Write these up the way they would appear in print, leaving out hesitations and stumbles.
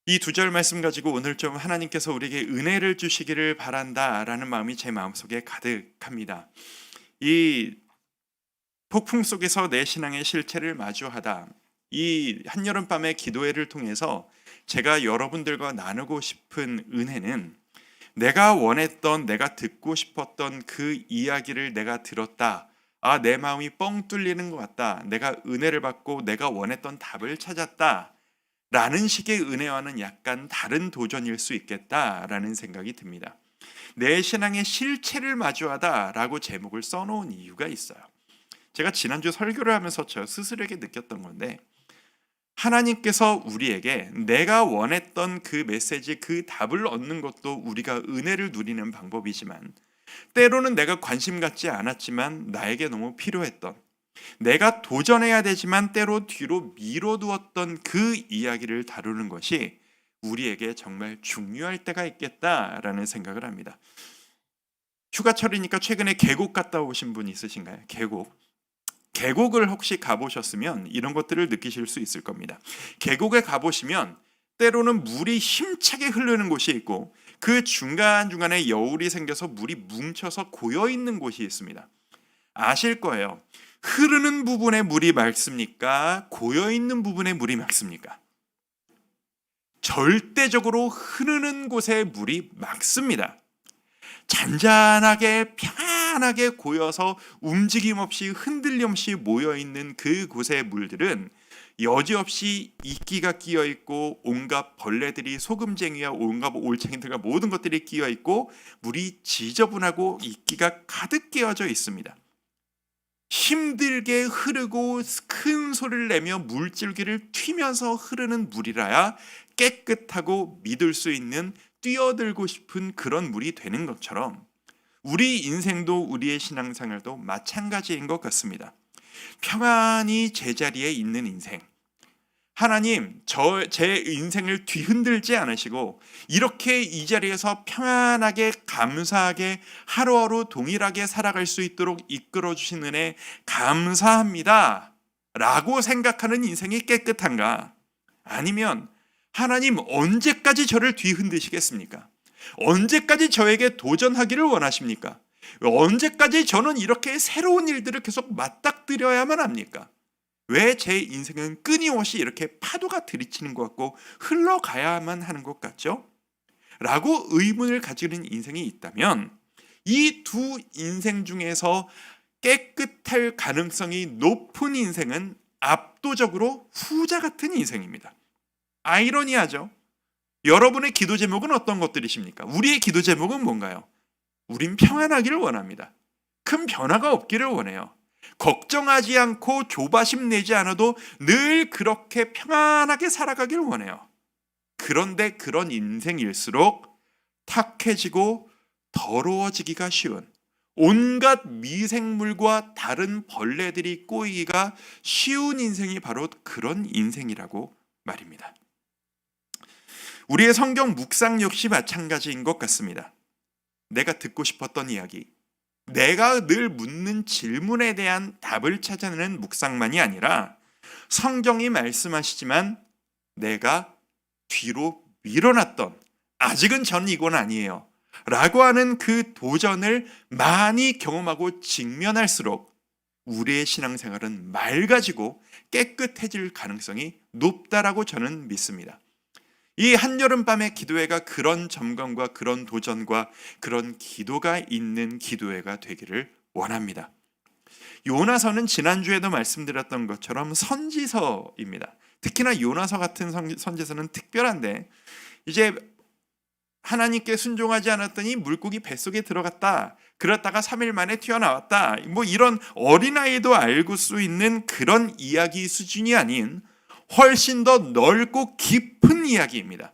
이 두 절 말씀 가지고 오늘 좀 하나님께서 우리에게 은혜를 주시기를 바란다라는 마음이 제 마음속에 가득합니다. 이 폭풍 속에서 내 신앙의 실체를 마주하다. 이 한여름밤의 기도회를 통해서 제가 여러분들과 나누고 싶은 은혜는 내가 원했던, 내가 듣고 싶었던 그 이야기를 내가 들었다. 내 마음이 뻥 뚫리는 것 같다. 내가 은혜를 받고 내가 원했던 답을 찾았다. 라는 식의 은혜와는 약간 다른 도전일 수 있겠다라는 생각이 듭니다. 내 신앙의 실체를 마주하다라고 제목을 써놓은 이유가 있어요. 제가 지난주 설교를 하면서 저 스스로에게 느꼈던 건데, 하나님께서 우리에게 내가 원했던 그 메시지, 그 답을 얻는 것도 우리가 은혜를 누리는 방법이지만, 때로는 내가 관심 갖지 않았지만 나에게 너무 필요했던, 내가 도전해야 되지만 때로 뒤로 미뤄두었던 그 이야기를 다루는 것이 우리에게 정말 중요할 때가 있겠다라는 생각을 합니다. 휴가철이니까 최근에 계곡 갔다 오신 분 있으신가요? 계곡을 혹시 가보셨으면 이런 것들을 느끼실 수 있을 겁니다. 계곡에 가보시면 때로는 물이 힘차게 흐르는 곳이 있고 그 중간중간에 여울이 생겨서 물이 뭉쳐서 고여있는 곳이 있습니다. 아실 거예요. 흐르는 부분에 물이 맑습니까? 고여있는 부분에 물이 맑습니까? 절대적으로 흐르는 곳에 물이 맑습니다. 잔잔하게 평안하게 고여서 움직임 없이 흔들림 없이 모여있는 그곳의 물들은 여지없이 이끼가 끼어있고 온갖 벌레들이, 소금쟁이와 온갖 올챙이들과 모든 것들이 끼어있고 물이 지저분하고 이끼가 가득 끼어져 있습니다. 힘들게 흐르고 큰 소리를 내며 물줄기를 튀면서 흐르는 물이라야 깨끗하고 믿을 수 있는, 뛰어들고 싶은 그런 물이 되는 것처럼 우리 인생도 우리의 신앙생활도 마찬가지인 것 같습니다. 평안히 제자리에 있는 인생, 하나님 제 인생을 뒤흔들지 않으시고 이렇게 이 자리에서 평안하게 감사하게 하루하루 동일하게 살아갈 수 있도록 이끌어 주신 은혜 감사합니다 라고 생각하는 인생이 깨끗한가? 아니면 하나님 언제까지 저를 뒤흔드시겠습니까? 언제까지 저에게 도전하기를 원하십니까? 언제까지 저는 이렇게 새로운 일들을 계속 맞닥뜨려야만 합니까? 왜 제 인생은 끊임없이 이렇게 파도가 들이치는 것 같고 흘러가야만 하는 것 같죠? 라고 의문을 가지는 인생이 있다면 이 두 인생 중에서 깨끗할 가능성이 높은 인생은 압도적으로 후자 같은 인생입니다. 아이러니하죠? 여러분의 기도 제목은 어떤 것들이십니까? 우리의 기도 제목은 뭔가요? 우린 평안하기를 원합니다. 큰 변화가 없기를 원해요. 걱정하지 않고 조바심 내지 않아도 늘 그렇게 평안하게 살아가길 원해요. 그런데 그런 인생일수록 탁해지고 더러워지기가 쉬운, 온갖 미생물과 다른 벌레들이 꼬이기가 쉬운 인생이 바로 그런 인생이라고 말입니다. 우리의 성경 묵상 역시 마찬가지인 것 같습니다. 내가 듣고 싶었던 이야기, 내가 늘 묻는 질문에 대한 답을 찾아내는 묵상만이 아니라 성경이 말씀하시지만 내가 뒤로 밀어놨던, 아직은 전 이건 아니에요 라고 하는 그 도전을 많이 경험하고 직면할수록 우리의 신앙생활은 맑아지고 깨끗해질 가능성이 높다라고 저는 믿습니다. 이 한여름밤의 기도회가 그런 점검과 그런 도전과 그런 기도가 있는 기도회가 되기를 원합니다. 요나서는 지난주에도 말씀드렸던 것처럼 선지서입니다. 특히나 요나서 같은 선지서는 특별한데, 이제 하나님께 순종하지 않았더니 물고기 뱃속에 들어갔다, 그러다가 3일 만에 튀어나왔다, 뭐 이런 어린아이도 알고 수 있는 그런 이야기 수준이 아닌 훨씬 더 넓고 깊은 이야기입니다.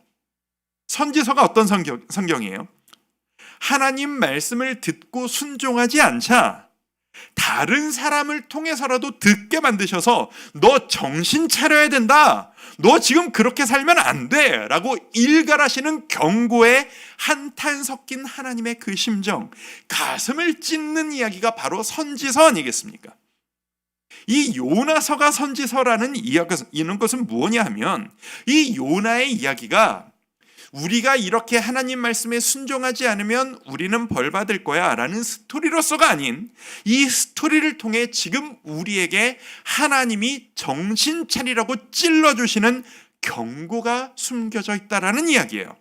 선지서가 어떤 성경이에요? 하나님 말씀을 듣고 순종하지 않자 다른 사람을 통해서라도 듣게 만드셔서 너 정신 차려야 된다, 너 지금 그렇게 살면 안 돼 라고 일갈하시는 경고에 한탄 섞인 하나님의 그 심정, 가슴을 찢는 이야기가 바로 선지서 아니겠습니까? 이 요나서가 선지서라는 이런 것은 무엇냐 하면 이 요나의 이야기가 우리가 이렇게 하나님 말씀에 순종하지 않으면 우리는 벌 받을 거야 라는 스토리로서가 아닌 이 스토리를 통해 지금 우리에게 하나님이 정신 차리라고 찔러주시는 경고가 숨겨져 있다라는 이야기예요.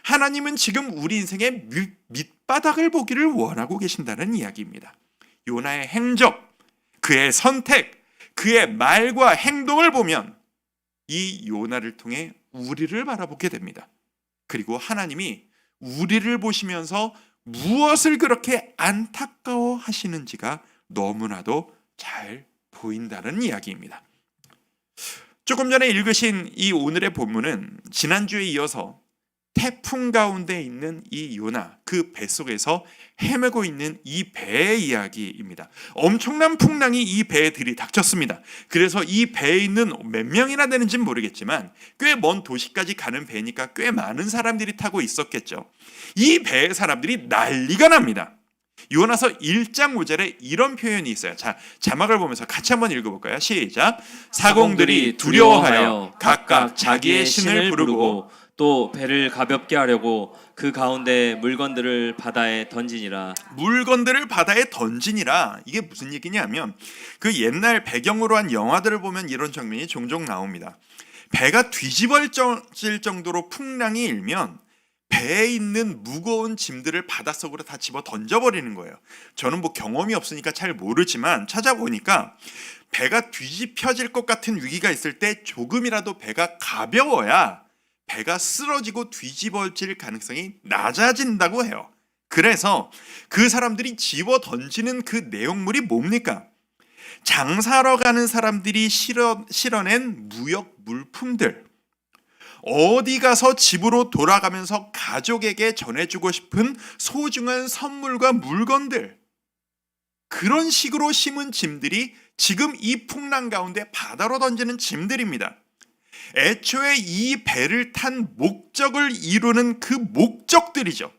하나님은 지금 우리 인생의 밑바닥을 보기를 원하고 계신다는 이야기입니다. 요나의 행적, 그의 선택, 그의 말과 행동을 보면 이 요나를 통해 우리를 바라보게 됩니다. 그리고 하나님이 우리를 보시면서 무엇을 그렇게 안타까워 하시는지가 너무나도 잘 보인다는 이야기입니다. 조금 전에 읽으신 이 오늘의 본문은 지난주에 이어서 태풍 가운데 있는 이 요나, 그 뱃속에서 헤매고 있는 이 배의 이야기입니다. 엄청난 풍랑이 이 배에 들이닥쳤습니다. 그래서 이 배에 있는 몇 명이나 되는지는 모르겠지만 꽤 먼 도시까지 가는 배니까 꽤 많은 사람들이 타고 있었겠죠. 이 배의 사람들이 난리가 납니다. 요나서 1장 5절에 이런 표현이 있어요. 자, 자막을 보면서 같이 한번 읽어볼까요? 시작. 사공들이 두려워하여 각각 자기의 신을 부르고 또 배를 가볍게 하려고 그 가운데 물건들을 바다에 던지니라. 물건들을 바다에 던지니라. 이게 무슨 얘기냐면 그 옛날 배경으로 한 영화들을 보면 이런 장면이 종종 나옵니다. 배가 뒤집어질 정도로 풍랑이 일면 배에 있는 무거운 짐들을 바닷속으로 다 집어 던져버리는 거예요. 저는 뭐 경험이 없으니까 잘 모르지만 찾아보니까 배가 뒤집혀질 것 같은 위기가 있을 때 조금이라도 배가 가벼워야 배가 쓰러지고 뒤집어질 가능성이 낮아진다고 해요. 그래서 그 사람들이 집어 던지는 그 내용물이 뭡니까? 장사하러 가는 사람들이 실어낸 무역 물품들, 어디 가서 집으로 돌아가면서 가족에게 전해주고 싶은 소중한 선물과 물건들, 그런 식으로 심은 짐들이 지금 이 풍랑 가운데 바다로 던지는 짐들입니다. 애초에 이 배를 탄 목적을 이루는 그 목적들이죠.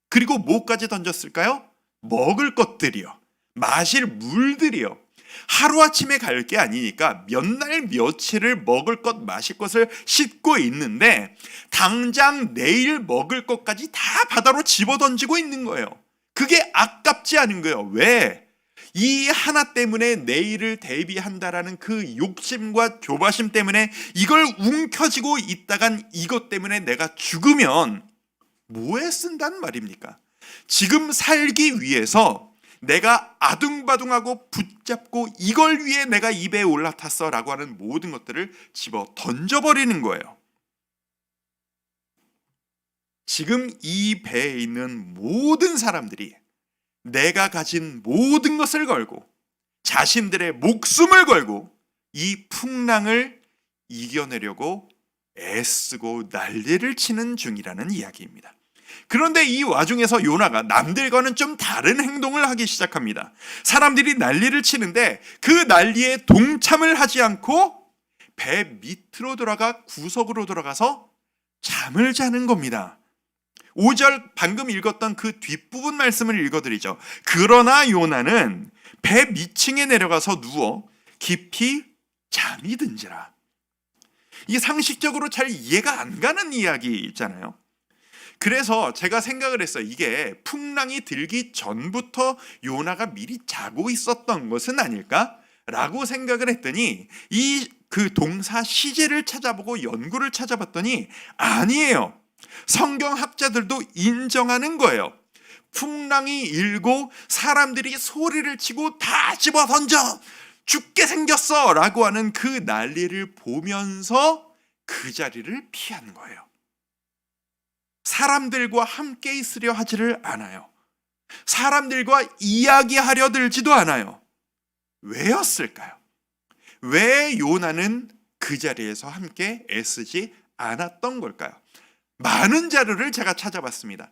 그리고 뭐까지 던졌을까요? 먹을 것들이요. 마실 물들이요. 하루아침에 갈 게 아니니까 몇 날 며칠을 먹을 것 마실 것을 싣고 있는데 당장 내일 먹을 것까지 다 바다로 집어던지고 있는 거예요. 그게 아깝지 않은 거예요. 왜? 이 하나 때문에 내일을 대비한다라는 그 욕심과 조바심 때문에 이걸 움켜쥐고 있다간 이것 때문에 내가 죽으면 뭐에 쓴단 말입니까? 지금 살기 위해서 내가 아둥바둥하고 붙잡고 이걸 위해 내가 이 배에 올라탔어 라고 하는 모든 것들을 집어 던져버리는 거예요. 지금 이 배에 있는 모든 사람들이 내가 가진 모든 것을 걸고 자신들의 목숨을 걸고 이 풍랑을 이겨내려고 애쓰고 난리를 치는 중이라는 이야기입니다. 그런데 이 와중에서 요나가 남들과는 좀 다른 행동을 하기 시작합니다. 사람들이 난리를 치는데 그 난리에 동참을 하지 않고 배 밑으로 들어가 구석으로 들어가서 잠을 자는 겁니다. 5절 방금 읽었던 그 뒷부분 말씀을 읽어드리죠. 그러나 요나는 배 밑층에 내려가서 누워 깊이 잠이 든지라. 이게 상식적으로 잘 이해가 안 가는 이야기 있잖아요. 그래서 제가 생각을 했어요. 이게 풍랑이 들기 전부터 요나가 미리 자고 있었던 것은 아닐까라고 생각을 했더니 이 그 동사 시제를 찾아보고 연구를 찾아봤더니 아니에요. 성경학자들도 인정하는 거예요. 풍랑이 일고 사람들이 소리를 치고 다 집어 던져 죽게 생겼어 라고 하는 그 난리를 보면서 그 자리를 피한 거예요. 사람들과 함께 있으려 하지를 않아요. 사람들과 이야기하려 들지도 않아요. 왜였을까요? 왜 요나는 그 자리에서 함께 애쓰지 않았던 걸까요? 많은 자료를 제가 찾아봤습니다.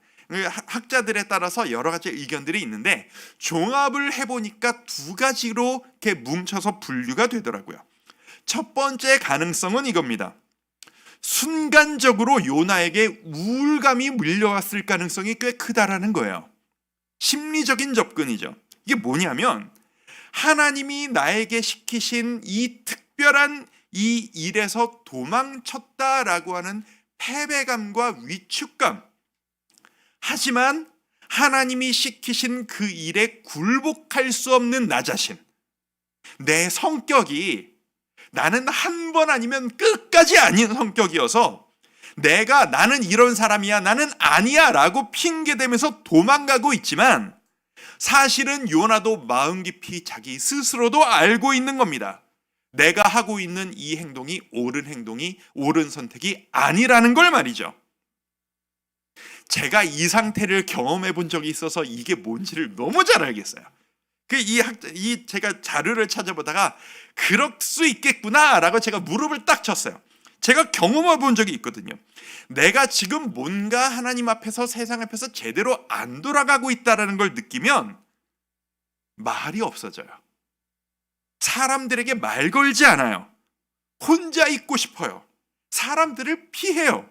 학자들에 따라서 여러 가지 의견들이 있는데 종합을 해보니까 두 가지로 이렇게 뭉쳐서 분류가 되더라고요. 첫 번째 가능성은 이겁니다. 순간적으로 요나에게 우울감이 밀려왔을 가능성이 꽤 크다라는 거예요. 심리적인 접근이죠. 이게 뭐냐면 하나님이 나에게 시키신 이 특별한 이 일에서 도망쳤다라고 하는 패배감과 위축감. 하지만 하나님이 시키신 그 일에 굴복할 수 없는 나 자신. 내 성격이 나는 한 번 아니면 끝까지 아닌 성격이어서 나는 이런 사람이야, 나는 아니야 라고 핑계대면서 도망가고 있지만 사실은 요나도 마음 깊이 자기 스스로도 알고 있는 겁니다. 내가 하고 있는 이 행동이 옳은 선택이 아니라는 걸 말이죠. 제가 이 상태를 경험해 본 적이 있어서 이게 뭔지를 너무 잘 알겠어요. 제가 자료를 찾아보다가 그럴 수 있겠구나라고 제가 무릎을 딱 쳤어요. 제가 경험해 본 적이 있거든요. 내가 지금 뭔가 하나님 앞에서 세상 앞에서 제대로 안 돌아가고 있다는 걸 느끼면 말이 없어져요. 사람들에게 말 걸지 않아요. 혼자 있고 싶어요. 사람들을 피해요.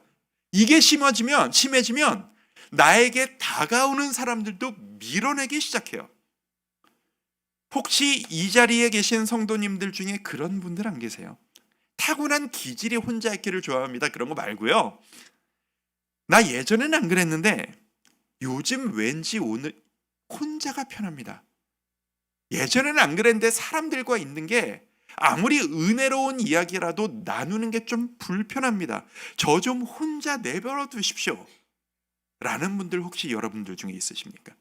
이게 심해지면 나에게 다가오는 사람들도 밀어내기 시작해요. 혹시 이 자리에 계신 성도님들 중에 그런 분들 안 계세요? 타고난 기질이 혼자 있기를 좋아합니다. 그런 거 말고요. 나 예전에는 안 그랬는데 요즘 왠지 오늘 혼자가 편합니다. 예전에는 안 그랬는데 사람들과 있는 게 아무리 은혜로운 이야기라도 나누는 게 좀 불편합니다. 저 좀 혼자 내버려 두십시오. 라는 분들 혹시 여러분들 중에 있으십니까?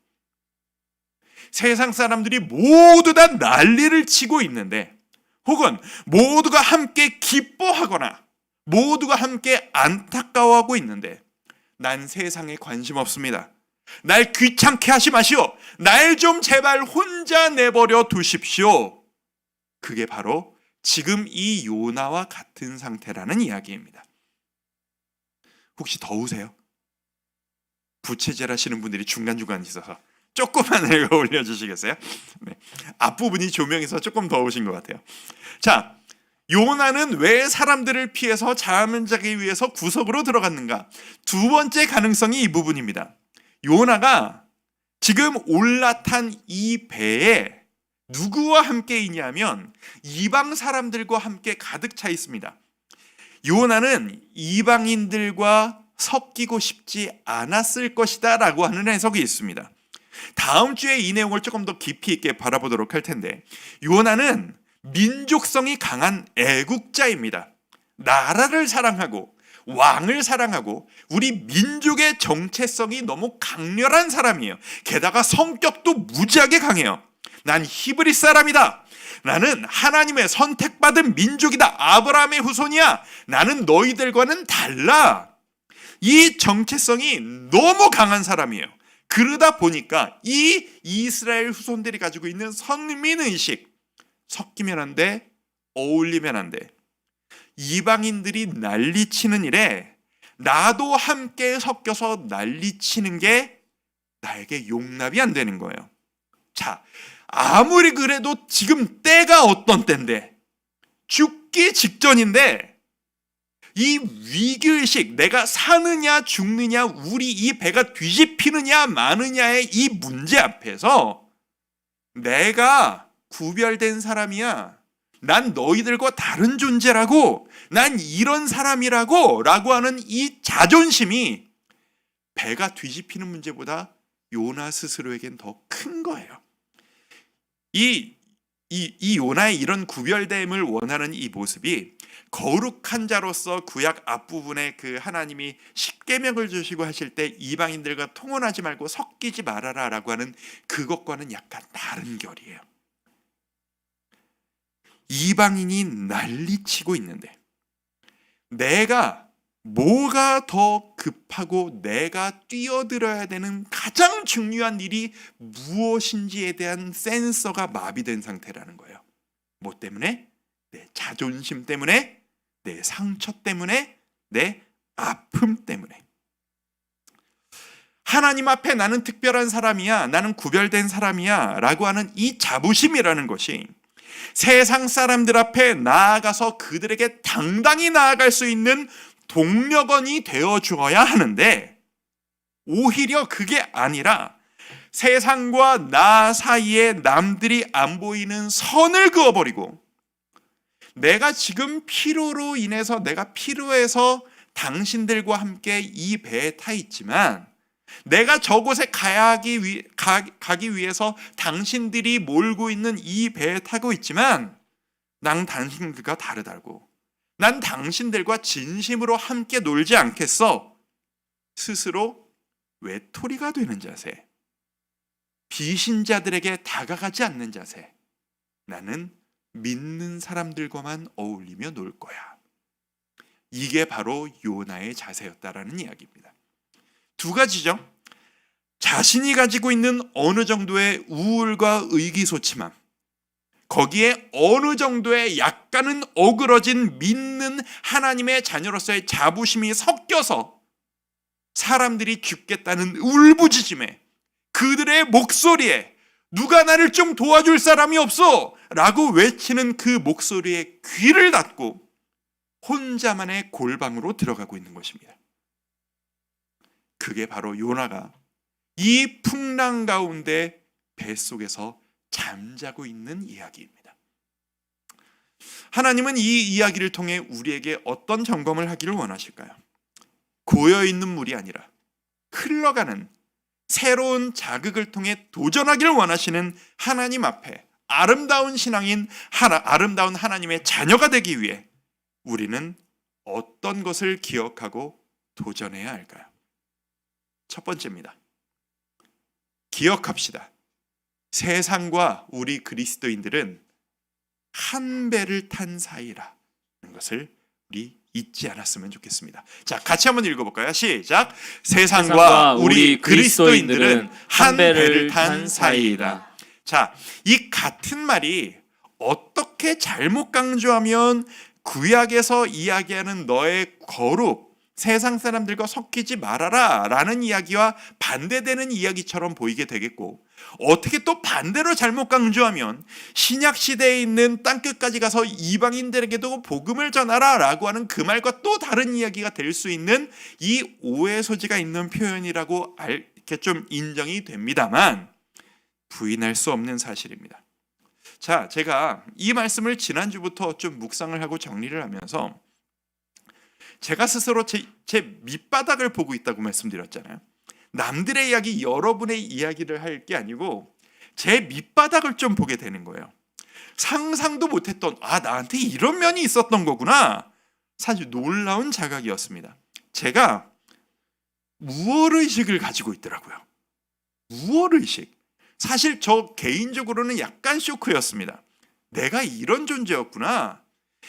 세상 사람들이 모두 다 난리를 치고 있는데 혹은 모두가 함께 기뻐하거나 모두가 함께 안타까워하고 있는데 난 세상에 관심 없습니다. 날 귀찮게 하지 마시오. 날 좀 제발 혼자 내버려 두십시오. 그게 바로 지금 이 요나와 같은 상태라는 이야기입니다. 혹시 더우세요? 부채질 하시는 분들이 중간중간 있어서 조금만 읽어 올려주시겠어요? 네. 앞부분이 조명에서 조금 더우신 것 같아요. 자, 요나는 왜 사람들을 피해서 잠을 자기 위해서 구석으로 들어갔는가? 두 번째 가능성이 이 부분입니다. 요나가 지금 올라탄 이 배에 누구와 함께 있냐면 이방 사람들과 함께 가득 차 있습니다. 요나는 이방인들과 섞이고 싶지 않았을 것이다 라고 하는 해석이 있습니다. 다음 주에 이 내용을 조금 더 깊이 있게 바라보도록 할 텐데 요나는 민족성이 강한 애국자입니다. 나라를 사랑하고 왕을 사랑하고 우리 민족의 정체성이 너무 강렬한 사람이에요. 게다가 성격도 무지하게 강해요. 난 히브리 사람이다. 나는 하나님의 선택받은 민족이다. 아브라함의 후손이야. 나는 너희들과는 달라. 이 정체성이 너무 강한 사람이에요. 그러다 보니까 이 이스라엘 후손들이 가지고 있는 선민의식, 섞이면 안 돼, 어울리면 안 돼. 이방인들이 난리치는 일에 나도 함께 섞여서 난리치는 게 나에게 용납이 안 되는 거예요. 자, 아무리 그래도 지금 때가 어떤 때인데 죽기 직전인데 이 위기의식, 내가 사느냐 죽느냐, 우리 이 배가 뒤집히느냐 마느냐의 이 문제 앞에서 내가 구별된 사람이야. 난 너희들과 다른 존재라고, 난 이런 사람이라고 라고 하는 이 자존심이 배가 뒤집히는 문제보다 요나 스스로에겐 더 큰 거예요. 이 요나의 이런 구별됨을 원하는 이 모습이 거룩한 자로서 구약 앞부분에 그 하나님이 십계명을 주시고 하실 때 이방인들과 통혼하지 말고 섞이지 말아라 라고 하는 그것과는 약간 다른 결이에요. 이방인이 난리치고 있는데 내가 뭐가 더 급하고 내가 뛰어들어야 되는 가장 중요한 일이 무엇인지에 대한 센서가 마비된 상태라는 거예요. 뭐 때문에? 내 자존심 때문에, 내 상처 때문에, 내 아픔 때문에. 하나님 앞에 나는 특별한 사람이야, 나는 구별된 사람이야 라고 하는 이 자부심이라는 것이 세상 사람들 앞에 나아가서 그들에게 당당히 나아갈 수 있는 동력원이 되어 주어야 하는데 오히려 그게 아니라 세상과 나 사이에 남들이 안 보이는 선을 그어버리고, 내가 지금 피로로 인해서 내가 피로해서 당신들과 함께 이 배에 타 있지만, 내가 저곳에 가기 위해서 당신들이 몰고 있는 이 배에 타고 있지만, 난 당신들과 다르다고, 난 당신들과 진심으로 함께 놀지 않겠어. 스스로 외톨이가 되는 자세, 비신자들에게 다가가지 않는 자세, 나는 믿는 사람들과만 어울리며 놀 거야. 이게 바로 요나의 자세였다라는 이야기입니다. 두 가지죠. 자신이 가지고 있는 어느 정도의 우울과 의기소침함, 거기에 어느 정도의 약간은 어그러진 믿는 하나님의 자녀로서의 자부심이 섞여서 사람들이 죽겠다는 울부짖음에, 그들의 목소리에 누가 나를 좀 도와줄 사람이 없어 라고 외치는 그 목소리에 귀를 닫고 혼자만의 골방으로 들어가고 있는 것입니다. 그게 바로 요나가 이 풍랑 가운데 뱃속에서 잠자고 있는 이야기입니다. 하나님은 이 이야기를 통해 우리에게 어떤 점검을 하기를 원하실까요? 고여있는 물이 아니라 흘러가는 새로운 자극을 통해 도전하기를 원하시는 하나님 앞에 아름다운 신앙인 아름다운 하나님의 자녀가 되기 위해 우리는 어떤 것을 기억하고 도전해야 할까요? 첫 번째입니다. 기억합시다. 세상과 우리 그리스도인들은 한 배를 탄 사이라는 것을 우리 잊지 않았으면 좋겠습니다. 자, 같이 한번 읽어볼까요? 시작. 세상과 우리 그리스도인들은 한 배를 탄 사이이다. 자, 이 같은 말이 어떻게 잘못 강조하면 구약에서 이야기하는 너의 거룩, 세상 사람들과 섞이지 말아라 라는 이야기와 반대되는 이야기처럼 보이게 되겠고, 어떻게 또 반대로 잘못 강조하면 신약 시대에 있는 땅끝까지 가서 이방인들에게도 복음을 전하라 라고 하는 그 말과 또 다른 이야기가 될 수 있는 이 오해 소지가 있는 표현이라고 이렇게 좀 인정이 됩니다만 부인할 수 없는 사실입니다. 자, 제가 이 말씀을 지난주부터 좀 묵상을 하고 정리를 하면서 제가 스스로 제 밑바닥을 보고 있다고 말씀드렸잖아요. 남들의 이야기, 여러분의 이야기를 할 게 아니고 제 밑바닥을 좀 보게 되는 거예요. 상상도 못했던, 나한테 이런 면이 있었던 거구나. 사실 놀라운 자각이었습니다. 제가 우월의식을 가지고 있더라고요. 우월의식. 사실 저 개인적으로는 약간 쇼크였습니다. 내가 이런 존재였구나.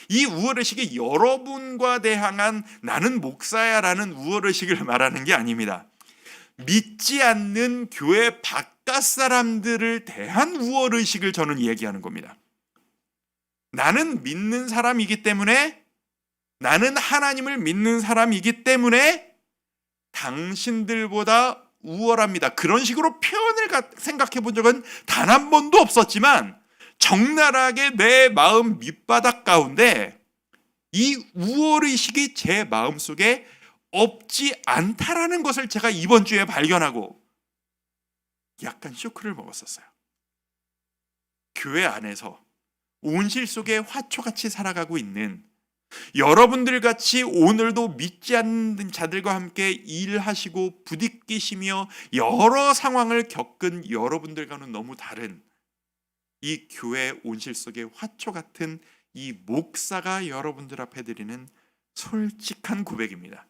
이 우월의식이 여러분과 대항한 나는 목사야라는 우월의식을 말하는 게 아닙니다. 믿지 않는 교회 바깥 사람들을 대한 우월의식을 저는 얘기하는 겁니다. 나는 믿는 사람이기 때문에, 나는 하나님을 믿는 사람이기 때문에 당신들보다 우월합니다. 그런 식으로 표현을 생각해 본 적은 단 한 번도 없었지만 적나라하게 내 마음 밑바닥 가운데 이 우월의식이 제 마음속에 없지 않다라는 것을 제가 이번 주에 발견하고 약간 쇼크를 먹었었어요. 교회 안에서 온실 속에 화초같이 살아가고 있는 여러분들 같이 오늘도 믿지 않는 자들과 함께 일하시고 부딪히시며 여러 상황을 겪은 여러분들과는 너무 다른 이 교회 온실 속의 화초 같은 이 목사가 여러분들 앞에 드리는 솔직한 고백입니다.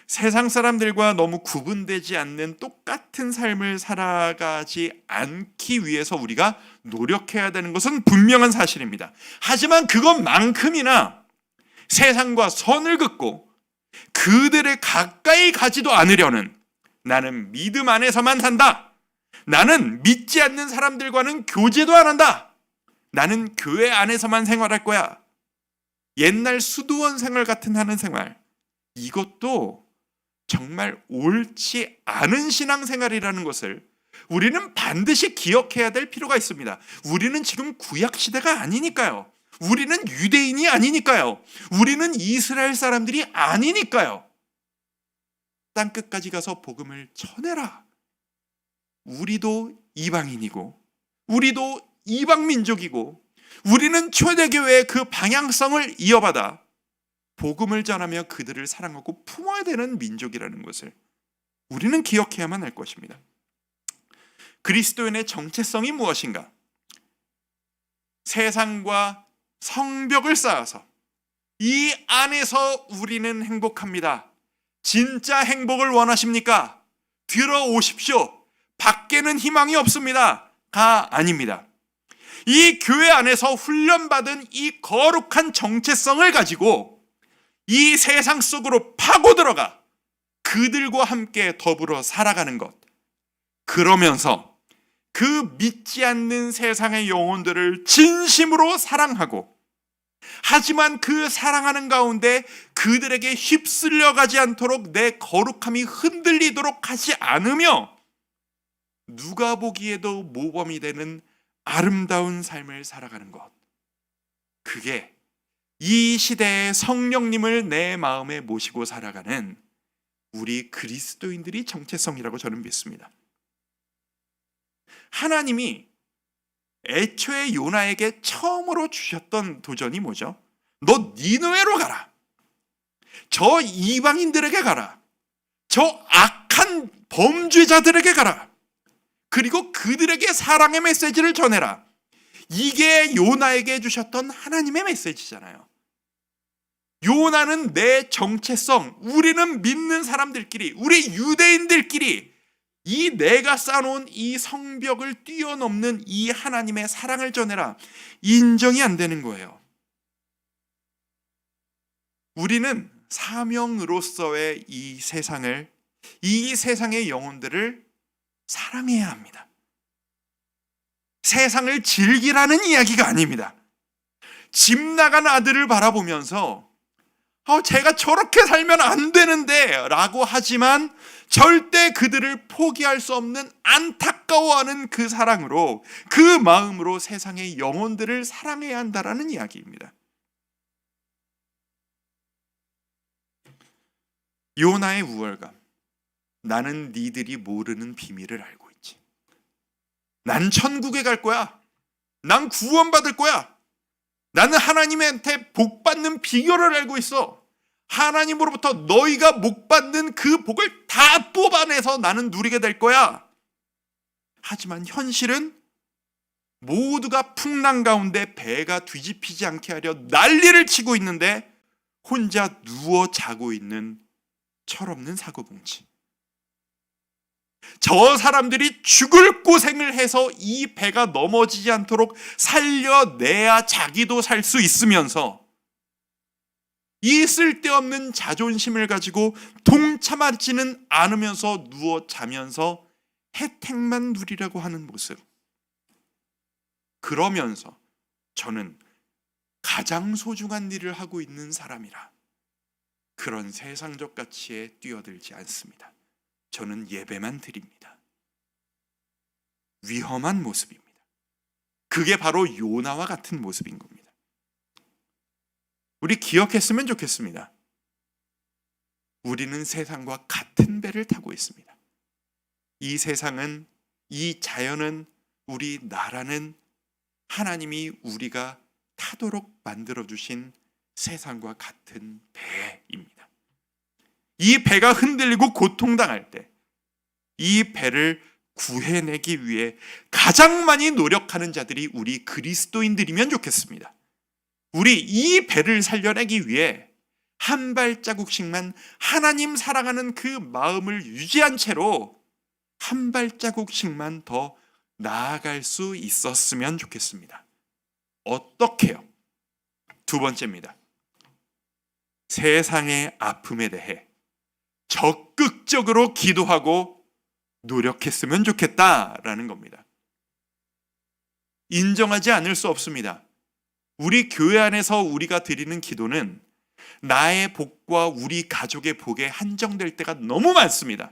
세상 사람들과 너무 구분되지 않는 똑같은 삶을 살아가지 않기 위해서 우리가 노력해야 되는 것은 분명한 사실입니다. 하지만 그것만큼이나 세상과 선을 긋고 그들을 가까이 가지도 않으려는, 나는 믿음 안에서만 산다, 나는 믿지 않는 사람들과는 교제도 안 한다, 나는 교회 안에서만 생활할 거야, 옛날 수도원 생활 같은 하는 생활, 이것도 정말 옳지 않은 신앙생활이라는 것을 우리는 반드시 기억해야 될 필요가 있습니다. 우리는 지금 구약 시대가 아니니까요. 우리는 유대인이 아니니까요. 우리는 이스라엘 사람들이 아니니까요. 땅끝까지 가서 복음을 전해라. 우리도 이방인이고 우리도 이방 민족이고 우리는 초대교회의 그 방향성을 이어받아 복음을 전하며 그들을 사랑하고 품어야 되는 민족이라는 것을 우리는 기억해야만 할 것입니다. 그리스도인의 정체성이 무엇인가? 세상과 성벽을 쌓아서 이 안에서 우리는 행복합니다. 진짜 행복을 원하십니까? 들어오십시오. 밖에는 희망이 없습니다. 가 아닙니다. 이 교회 안에서 훈련받은 이 거룩한 정체성을 가지고 이 세상 속으로 파고 들어가 그들과 함께 더불어 살아가는 것. 그러면서 그 믿지 않는 세상의 영혼들을 진심으로 사랑하고, 하지만 그 사랑하는 가운데 그들에게 휩쓸려 가지 않도록 내 거룩함이 흔들리도록 하지 않으며 누가 보기에도 모범이 되는 아름다운 삶을 살아가는 것. 그게 이 시대의 성령님을 내 마음에 모시고 살아가는 우리 그리스도인들이 정체성이라고 저는 믿습니다. 하나님이 애초에 요나에게 처음으로 주셨던 도전이 뭐죠? 너 니느웨로 가라. 저 이방인들에게 가라. 저 악한 범죄자들에게 가라. 그리고 그들에게 사랑의 메시지를 전해라. 이게 요나에게 주셨던 하나님의 메시지잖아요. 요나는 내 정체성, 우리는 믿는 사람들끼리, 우리 유대인들끼리 이 내가 쌓아놓은 이 성벽을 뛰어넘는 이 하나님의 사랑을 전해라. 인정이 안 되는 거예요. 우리는 사명으로서의 이 세상을, 이 세상의 영혼들을 사랑해야 합니다. 세상을 즐기라는 이야기가 아닙니다. 집 나간 아들을 바라보면서 제가 저렇게 살면 안 되는데 라고 하지만 절대 그들을 포기할 수 없는 안타까워하는 그 사랑으로, 그 마음으로 세상의 영혼들을 사랑해야 한다라는 이야기입니다. 요나의 우월감. 나는 니들이 모르는 비밀을 알고 있지. 난 천국에 갈 거야. 난 구원받을 거야. 나는 하나님한테 복 받는 비결을 알고 있어. 하나님으로부터 너희가 복 받는 그 복을 다 뽑아내서 나는 누리게 될 거야. 하지만 현실은 모두가 풍랑 가운데 배가 뒤집히지 않게 하려 난리를 치고 있는데 혼자 누워 자고 있는 철없는 사고뭉치. 저 사람들이 죽을 고생을 해서 이 배가 넘어지지 않도록 살려내야 자기도 살 수 있으면서 이 쓸데없는 자존심을 가지고 동참하지는 않으면서 누워 자면서 혜택만 누리려고 하는 모습. 그러면서 저는 가장 소중한 일을 하고 있는 사람이라 그런 세상적 가치에 뛰어들지 않습니다. 저는 예배만 드립니다. 위험한 모습입니다. 그게 바로 요나와 같은 모습인 겁니다. 우리 기억했으면 좋겠습니다. 우리는 세상과 같은 배를 타고 있습니다. 이 세상은, 이 자연은, 우리 나라는 하나님이 우리가 타도록 만들어주신 세상과 같은 배입니다. 이 배가 흔들리고 고통당할 때 이 배를 구해내기 위해 가장 많이 노력하는 자들이 우리 그리스도인들이면 좋겠습니다. 우리 이 배를 살려내기 위해 한 발자국씩만 하나님 사랑하는 그 마음을 유지한 채로 한 발자국씩만 더 나아갈 수 있었으면 좋겠습니다. 어떻게요? 두 번째입니다. 세상의 아픔에 대해 적극적으로 기도하고 노력했으면 좋겠다라는 겁니다. 인정하지 않을 수 없습니다. 우리 교회 안에서 우리가 드리는 기도는 나의 복과 우리 가족의 복에 한정될 때가 너무 많습니다.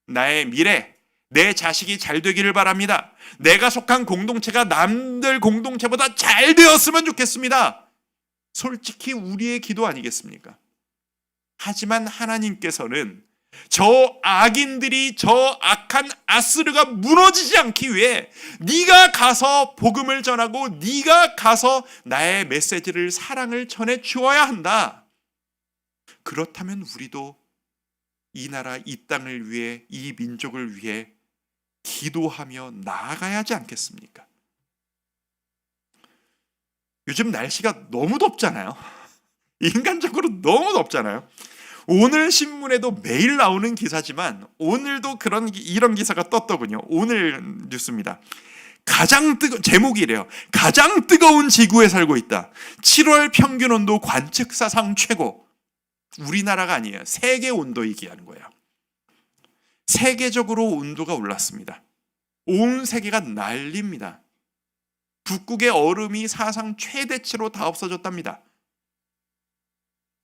나의 미래, 내 자식이 잘 되기를 바랍니다. 내가 속한 공동체가 남들 공동체보다 잘 되었으면 좋겠습니다. 솔직히 우리의 기도 아니겠습니까? 하지만 하나님께서는 저 악인들이, 저 악한 아스르가 무너지지 않기 위해 네가 가서 복음을 전하고 네가 가서 나의 메시지를, 사랑을 전해 주어야 한다. 그렇다면 우리도 이 나라, 이 땅을 위해, 이 민족을 위해 기도하며 나아가야 하지 않겠습니까? 요즘 날씨가 너무 덥잖아요. 인간적으로 너무 덥잖아요. 오늘 신문에도 매일 나오는 기사지만 오늘도 이런 기사가 떴더군요. 오늘 뉴스입니다. 제목이 이래요. 가장 뜨거운 지구에 살고 있다. 7월 평균 온도 관측 사상 최고. 우리나라가 아니에요. 세계 온도 얘기하는 거예요. 세계적으로 온도가 올랐습니다. 온 세계가 난립니다. 북극의 얼음이 사상 최대치로 다 없어졌답니다.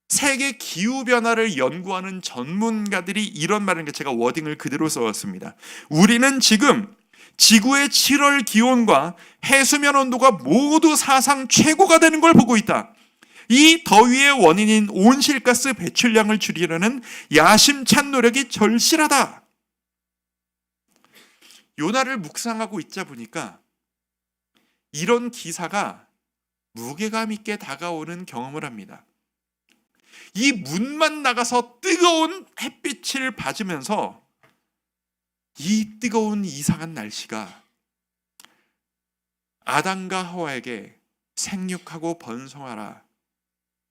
세계 기후변화를 연구하는 전문가들이 이런 말을, 제가 워딩을 그대로 써왔습니다. 우리는 지금 지구의 7월 기온과 해수면 온도가 모두 사상 최고가 되는 걸 보고 있다. 이 더위의 원인인 온실가스 배출량을 줄이려는 야심찬 노력이 절실하다. 요나를 묵상하고 있자 보니까 이런 기사가 무게감 있게 다가오는 경험을 합니다. 이 문만 나가서 뜨거운 햇빛을 받으면서 이 뜨거운 이상한 날씨가 아담과 하와에게 생육하고 번성하라,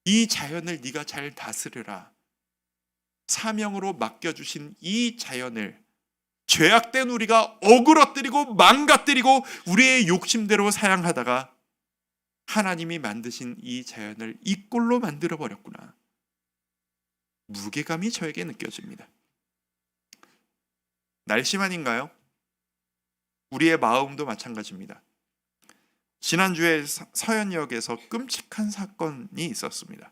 이 자연을 네가 잘 다스려라, 사명으로 맡겨주신 이 자연을 죄악된 우리가 어그러뜨리고 망가뜨리고 우리의 욕심대로 사양하다가 하나님이 만드신 이 자연을 이 꼴로 만들어버렸구나. 무게감이 저에게 느껴집니다. 날씨만인가요? 우리의 마음도 마찬가지입니다. 지난주에 서현역에서 끔찍한 사건이 있었습니다.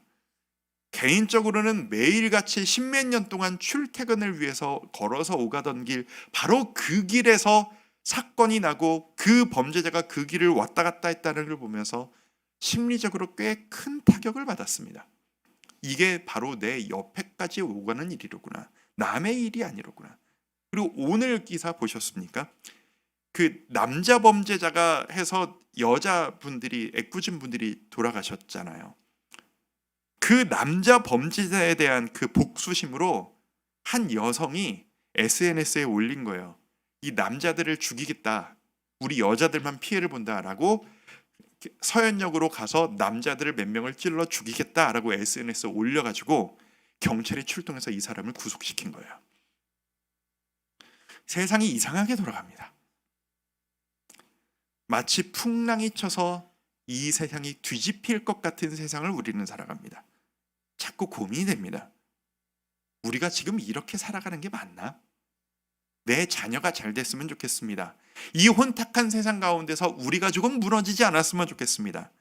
개인적으로는 매일같이 십몇 년 동안 출퇴근을 위해서 걸어서 오가던 길, 바로 그 길에서 사건이 나고 그 범죄자가 그 길을 왔다 갔다 했다는 걸 보면서 심리적으로 꽤 큰 타격을 받았습니다. 이게 바로 내 옆에까지 오가는 일이로구나. 남의 일이 아니로구나. 그리고 오늘 기사 보셨습니까? 그 남자 범죄자가 해서 여자분들이, 애꿎은 분들이 돌아가셨잖아요. 그 남자 범죄자에 대한 그 복수심으로 한 여성이 SNS에 올린 거예요. 이 남자들을 죽이겠다, 우리 여자들만 피해를 본다라고 서현역으로 가서 남자들을 몇 명을 찔러 죽이겠다라고 SNS에 올려가지고 경찰이 출동해서 이 사람을 구속시킨 거예요. 세상이 이상하게 돌아갑니다. 마치 풍랑이 쳐서 이 세상이 뒤집힐 것 같은 세상을 우리는 살아갑니다. 자꾸 고민이 됩니다. 우리가 지금 이렇게 살아가는 게 맞나? 내 자녀가 잘 됐으면 좋겠습니다. 이 혼탁한 세상 가운데서 우리가 조금 무너지지 않았으면 좋겠습니다.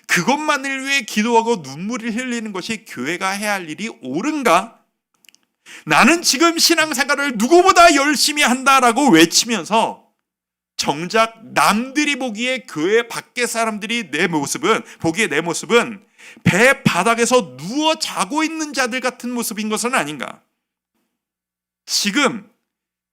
그것만을 위해 기도하고 눈물을 흘리는 것이 교회가 해야 할 일이 옳은가? 나는 지금 신앙생활을 누구보다 열심히 한다라고 외치면서 정작 남들이 보기에, 교회 밖의 사람들이 보기에 내 모습은 배 바닥에서 누워 자고 있는 자들 같은 모습인 것은 아닌가? 지금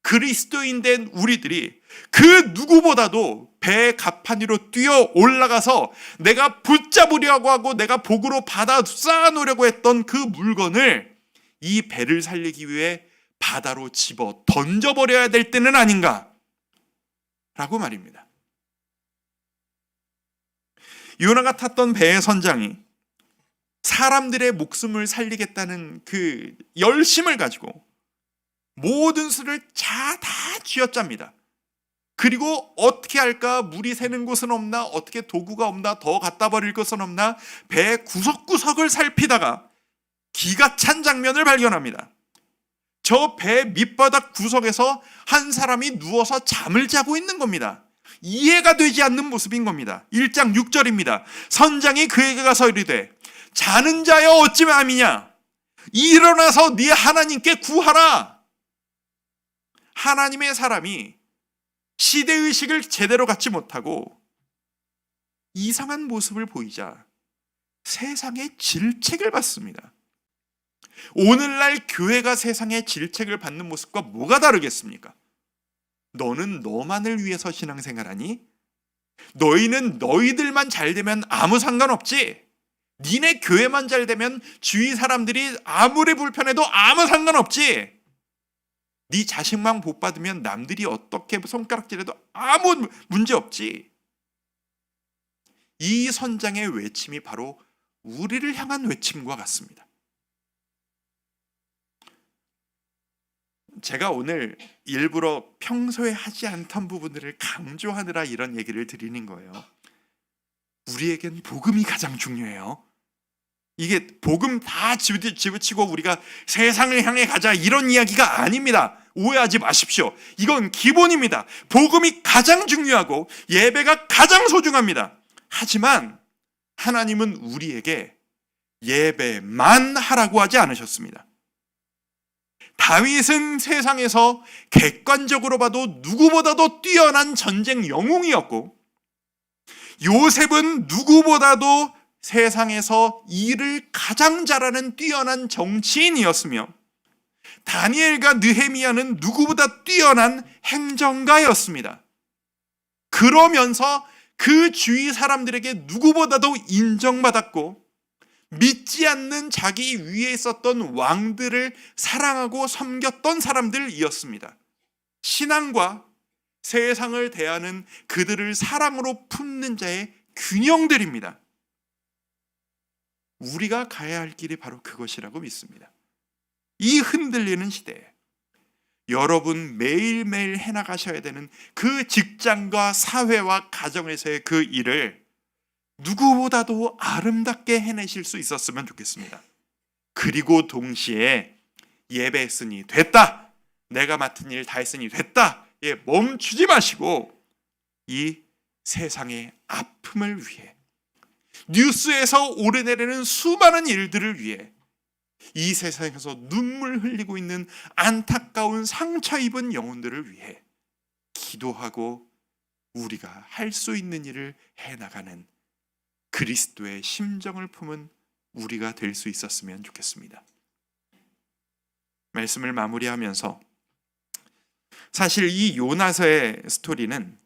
그리스도인 된 우리들이 그 누구보다도 배 갑판 위로 뛰어 올라가서 내가 붙잡으려고 하고 내가 복으로 받아 쌓아놓으려고 했던 그 물건을 이 배를 살리기 위해 바다로 집어 던져버려야 될 때는 아닌가? 라고 말입니다. 요나가 탔던 배의 선장이 사람들의 목숨을 살리겠다는 그 열심을 가지고 모든 수를 다 쥐어짭니다. 그리고 어떻게 할까? 물이 새는 곳은 없나? 어떻게 도구가 없나? 더 갖다 버릴 것은 없나? 배 구석구석을 살피다가 기가 찬 장면을 발견합니다. 저 배 밑바닥 구석에서 한 사람이 누워서 잠을 자고 있는 겁니다. 이해가 되지 않는 모습인 겁니다. 1장 6절입니다. 선장이 그에게 가서 이르되 자는 자여 어찌 맘이냐? 일어나서 네 하나님께 구하라. 하나님의 사람이 시대의식을 제대로 갖지 못하고 이상한 모습을 보이자 세상에 질책을 받습니다. 오늘날 교회가 세상의 질책을 받는 모습과 뭐가 다르겠습니까? 너는 너만을 위해서 신앙생활하니? 너희는 너희들만 잘 되면 아무 상관없지. 니네 교회만 잘 되면 주위 사람들이 아무리 불편해도 아무 상관없지. 네 자식만 복 받으면 남들이 어떻게 손가락질해도 아무 문제 없지. 이 선장의 외침이 바로 우리를 향한 외침과 같습니다. 제가 오늘 일부러 평소에 하지 않던 부분들을 강조하느라 이런 얘기를 드리는 거예요. 우리에겐 복음이 가장 중요해요. 이게 복음 다 집어치고 우리가 세상을 향해 가자 이런 이야기가 아닙니다. 오해하지 마십시오. 이건 기본입니다. 복음이 가장 중요하고 예배가 가장 소중합니다. 하지만 하나님은 우리에게 예배만 하라고 하지 않으셨습니다. 다윗은 세상에서 객관적으로 봐도 누구보다도 뛰어난 전쟁 영웅이었고, 요셉은 누구보다도 세상에서 일을 가장 잘하는 뛰어난 정치인이었으며, 다니엘과 느헤미야는 누구보다 뛰어난 행정가였습니다. 그러면서 그 주위 사람들에게 누구보다도 인정받았고, 믿지 않는 자기 위에 있었던 왕들을 사랑하고 섬겼던 사람들이었습니다. 신앙과 세상을 대하는 그들을 사랑으로 품는 자의 균형들입니다. 우리가 가야 할 길이 바로 그것이라고 믿습니다. 이 흔들리는 시대에 여러분 매일매일 해나가셔야 되는 그 직장과 사회와 가정에서의 그 일을 누구보다도 아름답게 해내실 수 있었으면 좋겠습니다. 그리고 동시에 예배했으니 됐다, 내가 맡은 일 다 했으니 됐다, 멈추지 마시고 이 세상의 아픔을 위해, 뉴스에서 오르내리는 수많은 일들을 위해, 이 세상에서 눈물 흘리고 있는 안타까운 상처 입은 영혼들을 위해 기도하고 우리가 할 수 있는 일을 해나가는 그리스도의 심정을 품은 우리가 될 수 있었으면 좋겠습니다. 말씀을 마무리하면서, 사실 이 요나서의 스토리는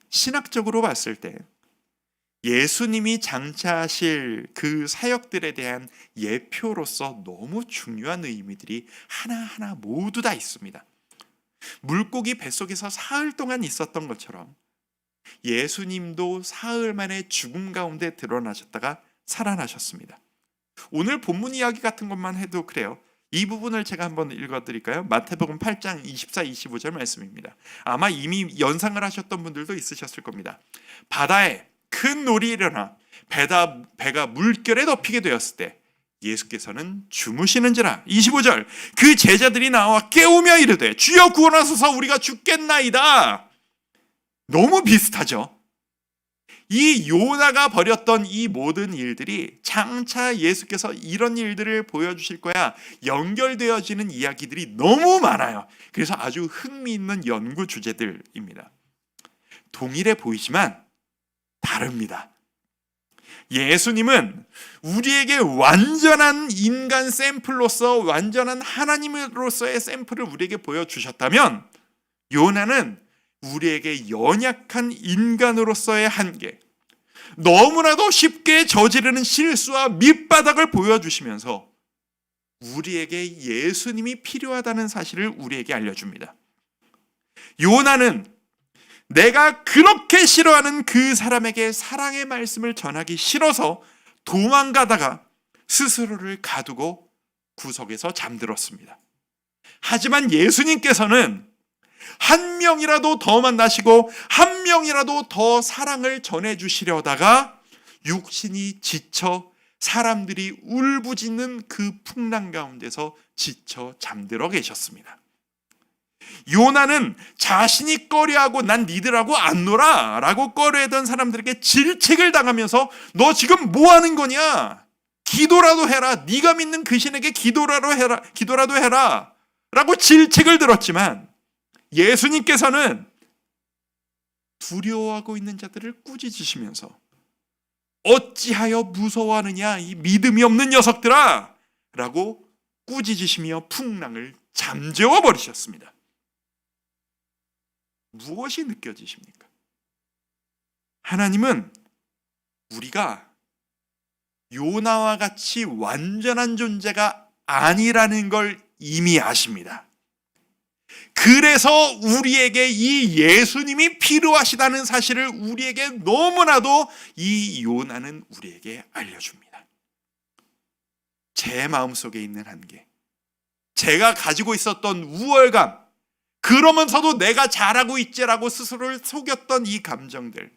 신학적으로 봤을 때 예수님이 장차하실 그 사역들에 대한 예표로서 너무 중요한 의미들이 하나하나 모두 다 있습니다. 물고기 뱃속에서 사흘 동안 있었던 것처럼 예수님도 사흘 만에 죽음 가운데 드러나셨다가 살아나셨습니다. 오늘 본문 이야기 같은 것만 해도 그래요. 이 부분을 제가 한번 읽어드릴까요? 마태복음 8장 24, 25절 말씀입니다. 아마 이미 연상을 하셨던 분들도 있으셨을 겁니다. 바다에 큰 놀이 일어나 배가 물결에 덮이게 되었을 때 예수께서는 주무시는지라. 25절, 그 제자들이 나와 깨우며 이르되 주여 구원하소서, 우리가 죽겠나이다. 너무 비슷하죠. 이 요나가 벌였던 이 모든 일들이 장차 예수께서 이런 일들을 보여주실 거야 연결되어지는 이야기들이 너무 많아요. 그래서 아주 흥미있는 연구 주제들입니다. 동일해 보이지만 다릅니다. 예수님은 우리에게 완전한 인간 샘플로서, 완전한 하나님으로서의 샘플을 우리에게 보여주셨다면, 요나는 우리에게 연약한 인간으로서의 한계, 너무나도 쉽게 저지르는 실수와 밑바닥을 보여주시면서 우리에게 예수님이 필요하다는 사실을 우리에게 알려줍니다. 요나는 내가 그렇게 싫어하는 그 사람에게 사랑의 말씀을 전하기 싫어서 도망가다가 스스로를 가두고 구석에서 잠들었습니다. 하지만 예수님께서는 한 명이라도 더 만나시고 한 명이라도 더 사랑을 전해주시려다가 육신이 지쳐 사람들이 울부짖는 그 풍랑 가운데서 지쳐 잠들어 계셨습니다. 요나는 자신이 꺼려하고 난 니들하고 안 놀아 라고 꺼려했던 사람들에게 질책을 당하면서 너 지금 뭐 하는 거냐? 기도라도 해라. 네가 믿는 그 신에게 기도라도 해라 라고 질책을 들었지만, 예수님께서는 두려워하고 있는 자들을 꾸짖으시면서 어찌하여 무서워하느냐 이 믿음이 없는 녀석들아 라고 꾸짖으시며 풍랑을 잠재워 버리셨습니다. 무엇이 느껴지십니까? 하나님은 우리가 요나와 같이 완전한 존재가 아니라는 걸 이미 아십니다. 그래서 우리에게 이 예수님이 필요하시다는 사실을 우리에게 너무나도 이 요나는 우리에게 알려줍니다. 제 마음속에 있는 한계, 제가 가지고 있었던 우월감, 그러면서도 내가 잘하고 있지라고 스스로를 속였던 이 감정들,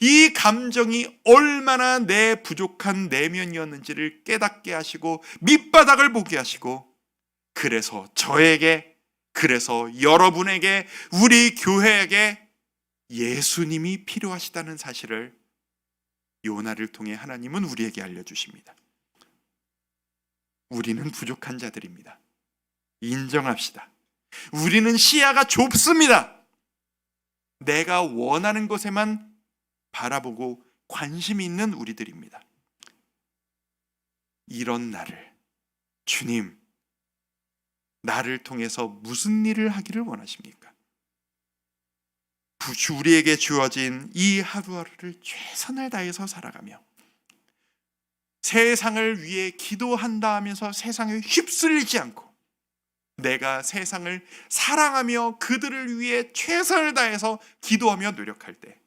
이 감정이 얼마나 내 부족한 내면이었는지를 깨닫게 하시고 밑바닥을 보게 하시고, 그래서 저에게, 그래서 여러분에게, 우리 교회에게 예수님이 필요하시다는 사실을 요나를 통해 하나님은 우리에게 알려주십니다. 우리는 부족한 자들입니다. 인정합시다. 우리는 시야가 좁습니다. 내가 원하는 것에만 바라보고 관심이 있는 우리들입니다. 이런 나를, 주님, 나를 통해서 무슨 일을 하기를 원하십니까? 우리에게 주어진 이 하루하루를 최선을 다해서 살아가며 세상을 위해 기도한다 하면서 세상에 휩쓸리지 않고 내가 세상을 사랑하며 그들을 위해 최선을 다해서 기도하며 노력할 때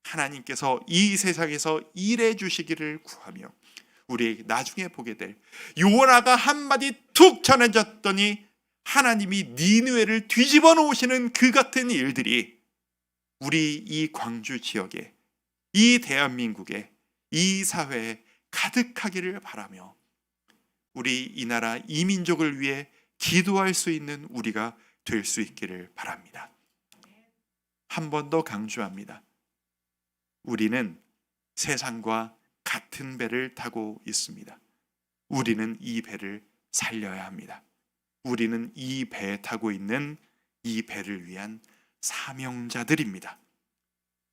하나님께서 이 세상에서 일해 주시기를 구하며, 우리 나중에 보게 될 요나가 한마디 툭 전해졌더니 하나님이 니느웨를 뒤집어 놓으시는 그 같은 일들이 우리 이 광주 지역에, 이 대한민국에, 이 사회에 가득하기를 바라며 우리 이 나라 이 민족을 위해 기도할 수 있는 우리가 될 수 있기를 바랍니다. 한 번 더 강조합니다. 우리는 세상과 같은 배를 타고 있습니다. 우리는 이 배를 살려야 합니다. 우리는 이 배에 타고 있는 이 배를 위한 사명자들입니다.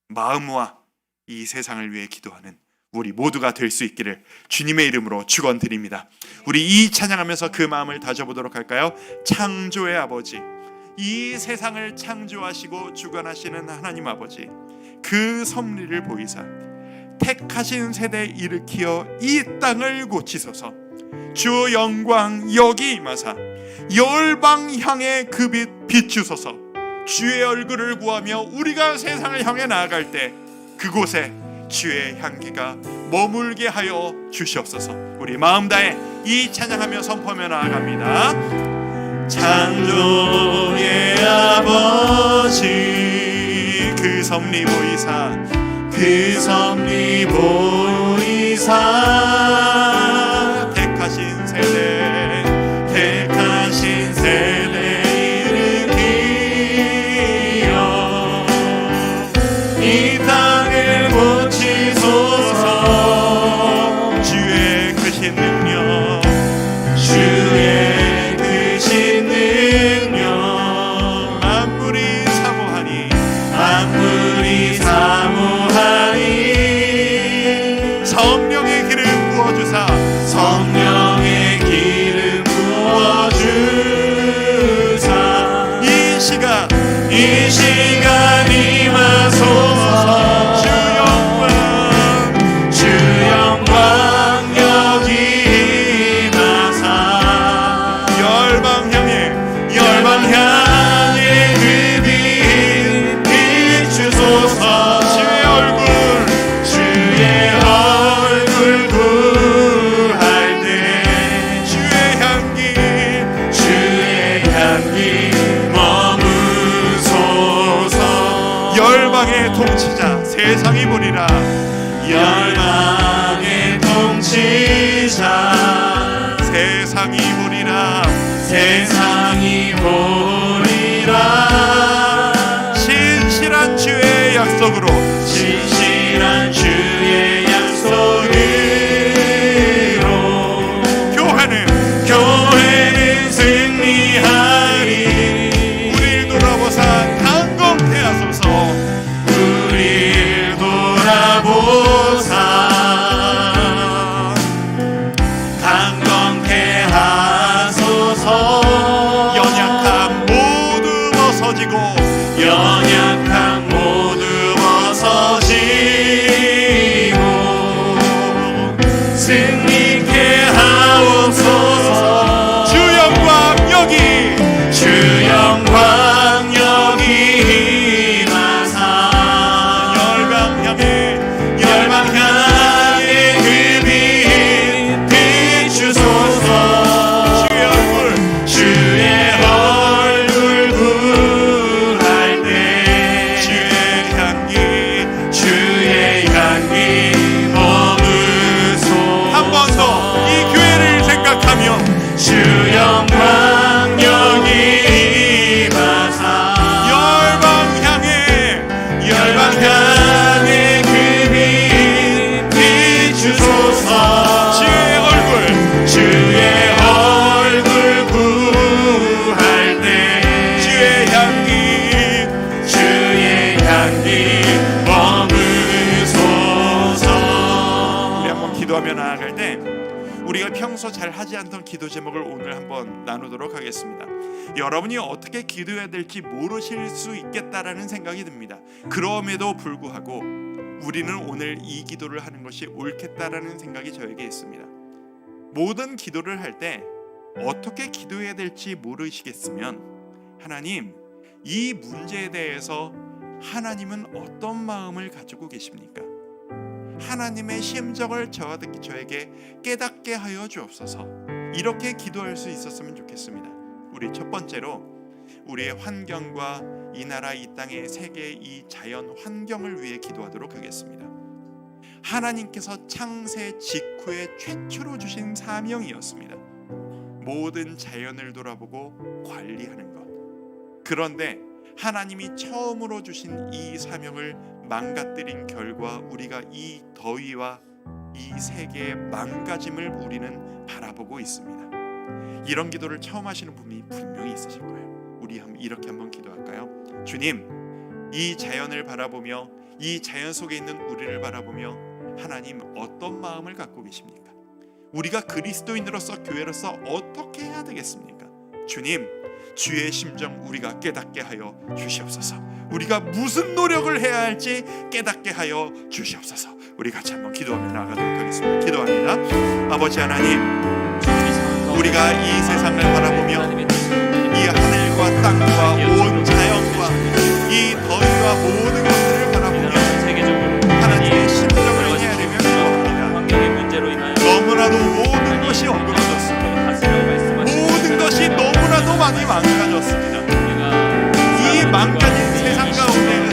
마음과 이 세상을 위해 기도하는 우리 모두가 될 수 있기를 주님의 이름으로 축원드립니다. 우리 이 찬양하면서 그 마음을 다져보도록 할까요? 창조의 아버지, 이 세상을 창조하시고 주관하시는 하나님 아버지, 그 섭리를 보이사 택하신 세대 일으키어 이 땅을 고치소서. 주 영광 여기 임하사 열방 향해 그 빛 비추소서. 주의 얼굴을 구하며 우리가 세상을 향해 나아갈 때 그곳에 주의 향기가 머물게 하여 주시옵소서. 우리 마음 다해 이 찬양하며 선포하며 나아갑니다. 창조의 아버지, 그 섭리 보이사, 그 섭리 보이사 택하신 세대, 택하신 세대 일으키어 이 땅을 고치소서. 주의 크신 능력, 주의 크신 능력, 만물이 사모하니, 만물이 사모하니 성령의 기름 부어주사, 성령의 기름 부어주사 이 시간 임하소서. 주 영광 여기 임하사 열방 향해 그 빛 비추소서. 주의 얼굴 구할 때 주의 향기 머무소서. 열방의 통치자 세상이 보리라, 열방의 통치자 세상이 보리라, 세상이 보리라. 신실한 주의 약속으로, 신실한 주의 약속으로 교회는 승리하리. 우리를 돌아보사 강건케 하소서. 우리를 돌아보사 강건케 하소서. 잘 하지 않던 기도 제목을 오늘 한번 나누도록 하겠습니다. 여러분이 어떻게 기도해야 될지 모르실 수 있겠다라는 생각이 듭니다. 그럼에도 불구하고 우리는 오늘 이 기도를 하는 것이 옳겠다라는 생각이 저에게 있습니다. 모든 기도를 할 때 어떻게 기도해야 될지 모르시겠으면 하나님, 이 문제에 대해서 하나님은 어떤 마음을 가지고 계십니까? 하나님의 심정을 저에게 깨닫게 하여 주옵소서. 이렇게 기도할 수 있었으면 좋겠습니다. 우리 첫 번째로 우리의 환경과 이 나라 이 땅의 세계의 이 자연 환경을 위해 기도하도록 하겠습니다. 하나님께서 창세 직후에 최초로 주신 사명이었습니다. 모든 자연을 돌아보고 관리하는 것. 그런데 하나님이 처음으로 주신 이 사명을 망가뜨린 결과 우리가 이 더위와 이 세계의 망가짐을 우리는 바라보고 있습니다. 이런 기도를 처음 하시는 분이 분명히 있으실 거예요. 우리 이렇게 한번 기도할까요? 주님, 이 자연을 바라보며 이 자연 속에 있는 우리를 바라보며 하나님 어떤 마음을 갖고 계십니까? 우리가 그리스도인으로서 교회로서 어떻게 해야 되겠습니까? 주님, 주의 심정 우리가 깨닫게 하여 주시옵소서. 우리가 무슨 노력을 해야 할지 깨닫게 하여 주시옵소서. 우리 같이 한번 기도하며 나아가도록 하겠습니다. 기도합니다. 아버지 하나님, 우리가 이 세상을 바라보며 이 하늘과 땅과 온 자연과 이 더위와 모든 것들